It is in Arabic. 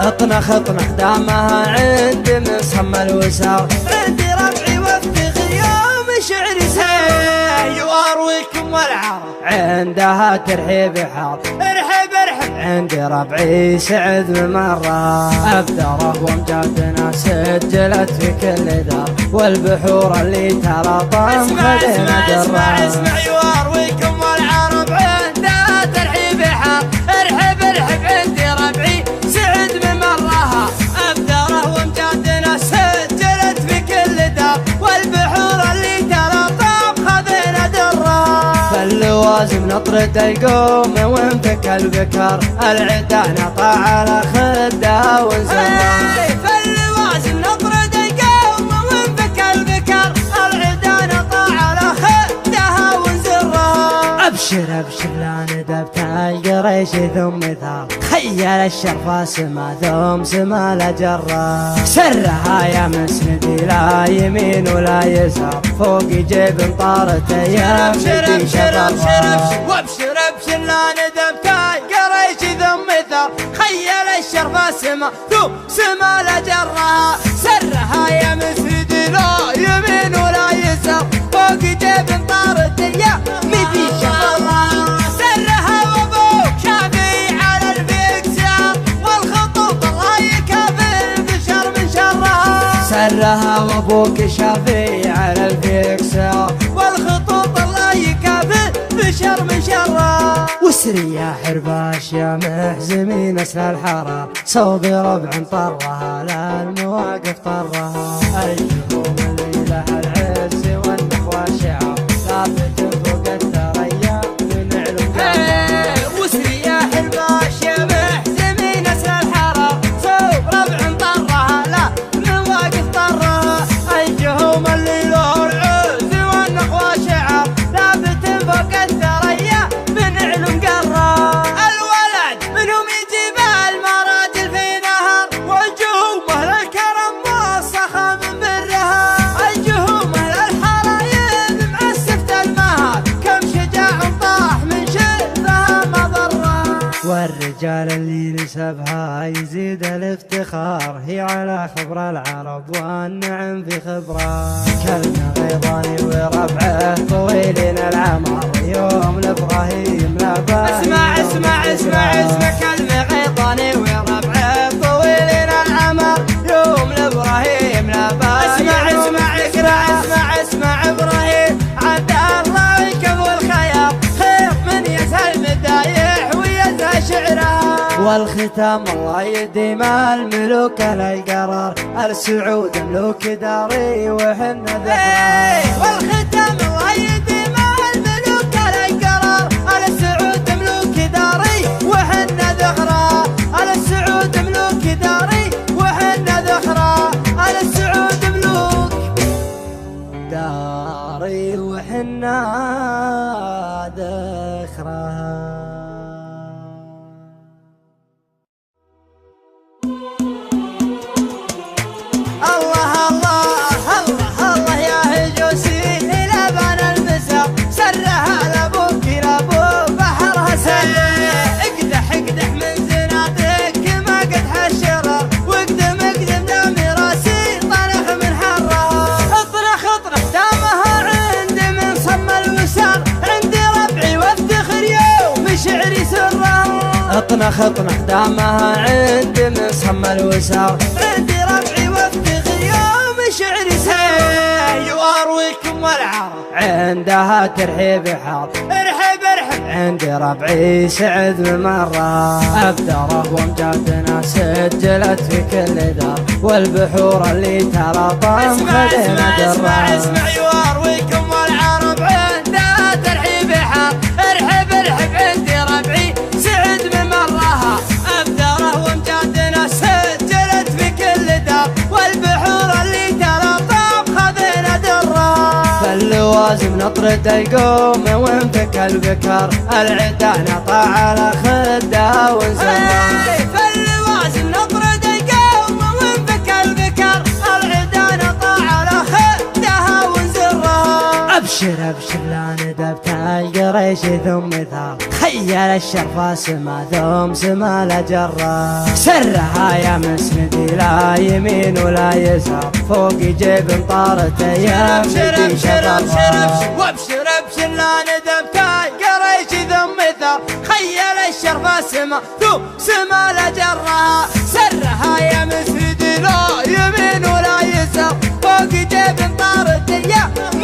اطنخ اطنخ دامها عندي من صم الوسار، عندي ربعي وافتخر يوم شعري سيل وارويكم والعرب عندها ترحيب حار، ارحب ارحب عندي ربعي سعد بمرة، ابدره وامجادنا سجلت في كل دار، والبحور اللي تلاطم خذينا درة. اسمع اسمع وارويكم والعرب عندها ترحيب حار، ارحب ارحب عندي ربعي سعد بمرها، ابدره وامجادنا سجلت في كل دار، والبحور اللي تلاطم خذينا درة. فاللوازم نطرد القوم وانفك البكر، العدا نطع على خدها ونزلها. فاللوازم نطرد القوم وانفك البكر، العدا نطع على خدها ونزلها. ابشر ابشر لا ندبت القريش ثم ثار، خيل الشرفة سما ثم سما لجرة، سرها يا مسندي لا يمين ولا يسار، فوق جيب طارت ايام ندي شرفها. وابشر ابشر لا ندبت القريش ثم ثار، خيل الشرفة سما ثم سما لجرة، سرها يا مسندي لا يمين ولا يسار، فوق جيب طارت ايام ندي شرفها. سرها وابوك شافي على الفكسار، والخطوط الله يكافئ البشر من شرها. سرها وابوك شافي على الفكسار، والخطوط الله يكافئ البشر من شرها. واسري يا حرباش يا محزمين اسل الحرار، صوبي ربع طرها لا المواقف طرها، الجهوم اللي لها العز والنخوة شعار، ثابت فوق الثريا من علم قرها. واسري يا حرباش يا محزمين اسل الحرار، صوب ربع طرها لا المواقف طرها، الجهوم اللي له العز والنخوة شعار، ثابت فوق الثريا من علم قرها. الولد منهم يجيب المراجل في نهر، والجهوم اهل الكرم والسخا من برها، الجهوم اهل الحرايب معسفة المهر، كم شجاع طاح من شرها مضرها. والرجال اللي نسبها يزيد الافتخار، هي على خبر العرب والنعم في خبره، كلنا غيضاني وربعه طويلين العمر، يوم لابراهيم لابا. اسمع اسمع اسمع اسمع كلمة غيضاني وربعه طويلين العمر، يوم لابراهيم لابا. اسمع اسمع اسمع اسمع اسمع ابراهيم عبد الله يكفو الخيار، خير من يسهل مدايح ويزهى شعرها. والختام الله يديم الملوك للقرار، السعود ملوك داري وحنا ذكرى. والختام الله يديم الملوك للقرار، السعود ملوك داري وحنا ذكرى، السعود ملوك داري وحنا ذكرى، السعود ملوك داري وحنا ذكرى. اطنخ اطنخ دامها عندي من صم الوسار، عندي ربعي وافتخر يوم شعري سيل وارويكم والعرب عندها ترحيب حار، ارحب ارحب عندي ربعي سعد بمرة، ابدره وامجادنا سجلت في كل دار، والبحور اللي تلاطم خذينا درة. اسمع اسمع وارويكم والعرب عندها ترحيب حار، ارحب ارحب عندي ربعي سعد بمرها، ابدره وامجادنا سجلت في كل دار، والبحور اللي تلاطم خذينا درة. فاللوازم نطرد القوم وانفك البكر، العدا نطع على خدها ونزلها. فاللوازم نطرد القوم وانفك البكر، العدا نطع على خدها ونزلها. ابشر ابشر لا ندبت القريش ثم ثار خيل الشرفة سما ثم سما لجرة سرها يا مسندي لا يمين ولا يسار فوق جيب طارته يا ابشر ابشر ابشر وابشر ابشر لا ندبت القريش ثم ثار خيل الشرفة سما ثم سما لجرة سرها يا مسندي لا يمين ولا يسار فوق جيب طارته يا